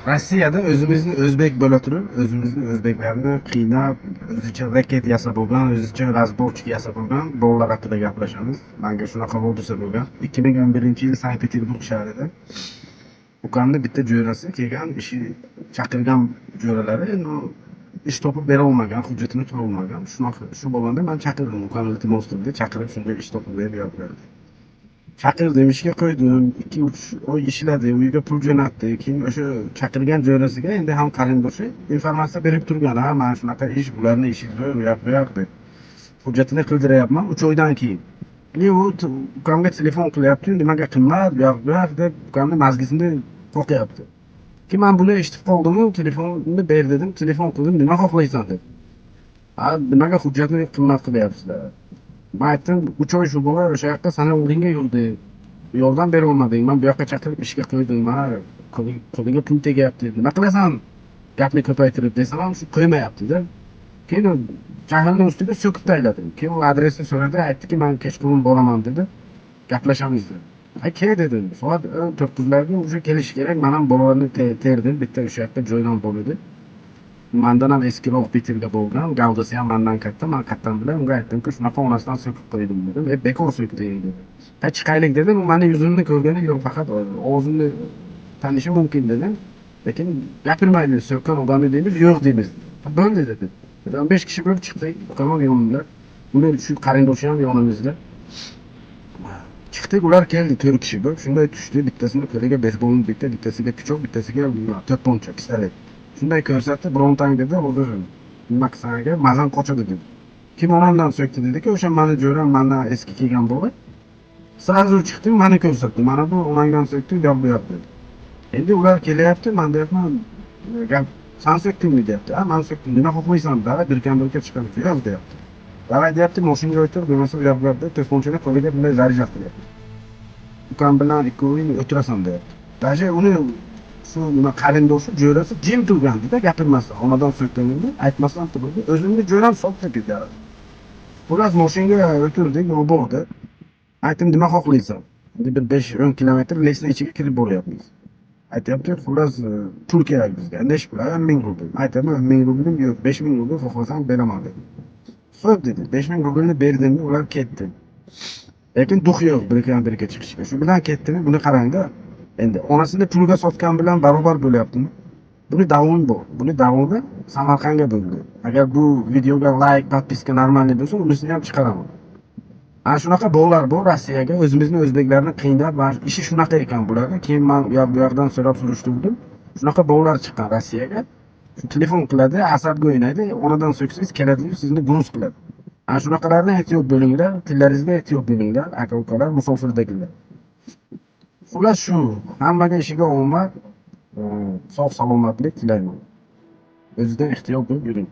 Rossiyada o'zimizni o'zbek bo'la turib, o'zimizni o'zbeklarni qiynab, o'zicha raket yasab bo'lgan, o'zicha razborchik yasab bo'lgan bolalar haqida gaplashamiz. Menga shunaqa hodisa bo'lgan. 2011-yil Sankt-Peterburg shahrida ukamni bitta jo'rasi kelgan, ishi chaqirgan jo'ralari endi ish topib bera olmagan, hujjatini to'la olmagan. Shunaqa shu bo'lganda men chaqirdim, ukamni iltimos qildi, chaqirib shunga ish topib berib. Chaqirdim, ishga qo'ydim. 2-3 oy ishladi, uyiga pul jo'natdi. Keyin o'sha chaqirgan jo'rasiga endi ham qarindoshi informatsiya berib turgan. Ha, mana shunaqa ish, bularni ishi zo'r, u yoq deb. Hujjatini qildiryapman 3 oydan keyin. Keyin u ukamga telefon qilyapti, nimaga qilmadi, bu yoq deb ukamni mazgisini qo'qyapti. Keyin men buni eshitib qoldim-u, telefonni ber dedim, telefon qildim, nima xohlaysan deb. Ha, nimaga hujjatni qimmat qilyapsizlar? Men aytdim, 3 oy shu bola o'sha yoqqa sani o'g'lingga yurdi. Yordam bera olmading. Men bu yoqqa chaqirib ishga qo'ydim. Mana qo'liga pul tegyapti. Nima qilasan? Gapni ko'paytirib desam ham shu qo'ymayapti-da. Keyin jahlni ustiga so'kib tashladim. Keyin u adresni so'radi, aytdiki, men kechqurun boraman dedi. Gaplashamiz dedi. Kel dedim. Soat 9:00larga o'sha kelish kerak. Men ham bolalarni terdim. Bitta o'sha yoqda joydan bor edi. Mandan ham eskiroq bitirga bo'lgan, gavdasi ham mendan katta, men kattam bilan unga aytdimki, shunaqa onasidan so'kib qo'ydim dedim. Bekor so'kdi dedi. Chiqaylik dedim, u meni yuzimni ko'rgani yo'q, faqat og'zimni tanishi mumkin dedim. Lekin gapirmaydi, so'kkan odamni deymiz, yo'q deymiz. Bo'ldi dedi. 15 kishi bo'lib chiqdik, tamom yonimda. Uni shu qarindoshi ham yonimizda. Chiqdik, ular keldi 4 kishi bo'lib, shunday tushdi, bittasini qo'liga bezbolni bitta, bittasiga pichoq, bittasiga to'pponcha, pistolet. Shunday ko'rsatdi, birontang dedi, hozir nima qilsan agar mazam qochadi dedi. Kim onamdan so'kdi dediki, o'sha mani jo'ram, mendan eski kelgan bola. Sразу chiqdim, mani ko'rsatdi. Mana bu onangdan so'kdi, yo'q bu yoq dedi. Endi ular kelyapti, men deyapman, gap san so'kdingmi deyapti. Ha, men so'kdim. Nima xohlaysan? Davay birga chiqamiz. Yo'q deyapti. Davay deyapti, mashinaga o'tir, bo'lmasa u yoqqa deb telefonchani qo'liga bunday zarijat qilyapti. Ukam bilan ikkoving o'tirasan deyapti. Даже uni shu nima qarindoshi jo'rasi jim turgandida, gapirmasdan, onadan so'kkanini aytmasdan turdi. O'zimni jo'ram sotdi dedi. Xullas mashinaga o'tirdik, u bordi. Aytdim, nima xohlaysan? Endi bir 5-10 kilometr lesni ichiga kirib boryapmiz. Aytyapti, xullas pul kerak bizga. Nechi pul? 10 ming rubl. Aytaman, 10 ming rublim yo'q, 5 ming rubl xohlasang beraman dedi. Xo'p dedi. 5 ming rublni berdim, ular ketdi. Lekin duh yo'q birga chiqishga. Shu bilan ketdimi, buni qarangda. Endi onasini pulga sotgan bilan barobar bo'lyaptimi? Buni davomi bor. Buni davomi Samarqandga bo'ldi. Agar bu videoga like, podpiska normalniy bo'lsa, unisini ham chiqaraman. Ana shunaqa bolalar bor Rossiyaga, o'zimizni o'zbeklarni qiynab, va ishi shunaqa ekan bularga. Keyin men bu yoqdan so'rab surishtirdim. Shunaqa bolalar chiqqan Rossiyaga. Shu telefon qiladi, asabga o'ynaydi, onadan so'ksangiz keladi, sizni bunus qiladi. Ana shunaqalarni ehtiyot bo'linglar, tillaringizga ehtiyot bo'linglar, aka-ukalar, musofirdagilar. Xullas shu, hammaga ishiga omad, sog' salomatlik tilayman. O'zidan ehtiyot bo'lib yuring.